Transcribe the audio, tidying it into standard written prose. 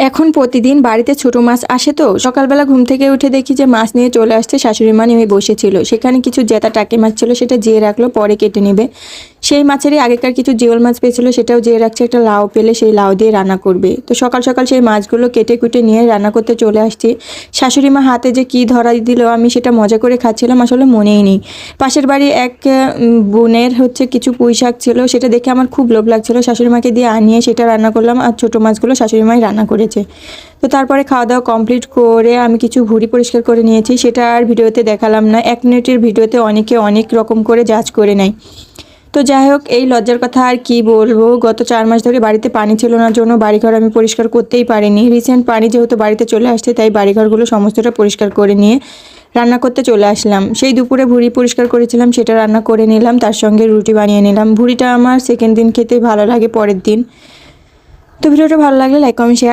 এখন প্রতিদিন বাড়িতে ছোট মাছ আসে, তো সকালবেলা ঘুম থেকে উঠে দেখি যে মাছ নিয়ে চলে আসছে। শাশুড়ি মা নেমে বসেছিল, সেখানে কিছু জেতা টাকি মাছ ছিল, সেটা জিয়ে রাখলো, পরে কেটে নেবে। সেই মাছেরই আগেকার কিছু জিওল মাছ পেয়েছিল, সেটাও জিয়ে রাখছে। একটা লাউ পেলে সেই লাউ দিয়ে রান্না করবে। তো সকাল সকাল সেই মাছগুলো কেটে কুটে নিয়ে রান্না করতে চলে আসছি। শাশুড়ি মা হাতে যে কি ধরা দিল, আমি সেটা মজা করে খাচ্ছিলাম, আসলে মনেই নেই। পাশের বাড়ি এক বোনের কিছু পুঁই শাক ছিল, সেটা দেখে আমার খুব লোভ লাগছিল। শাশুড়ি মাকে দিয়ে আনিয়ে সেটা রান্না করলাম, আর ছোটো মাছগুলো শাশুড়ি মাই রান্না করেছে। তো তারপরে খাওয়া দাওয়া কমপ্লিট করে আমি কিছু ভুঁড়ি পরিষ্কার করে নিয়েছি, সেটা আর ভিডিওতে দেখালাম না। 1 মিনিটের ভিডিওতে অনেকে অনেক রকম করে জাজ করে নেয়। তো যাই হোক, এই লজ্জার কথা আর কি বলবো। গত 4 মাস ধরে বাড়িতে পানি ছিল না জন্য বাড়িঘর আমি পরিষ্কার করতেই পারিনি। রিসেন্ট পানি যেহেতু বাড়িতে চলে আসছে, তাই বাড়িঘরগুলো সমস্তটা পরিষ্কার করে নিয়ে রান্না করতে চলে আসলাম। সেই দুপুরে ভুঁড়ি পরিষ্কার করেছিলাম, সেটা রান্না করে নিলাম, তার সঙ্গে রুটি বানিয়ে নিলাম। ভুঁড়িটা আমার সেকেন্ড দিন খেতে ভালো লাগে, পরের দিন। তো ভিডিওটা ভালো লাগলে লাইক কমেন্ট শেয়ার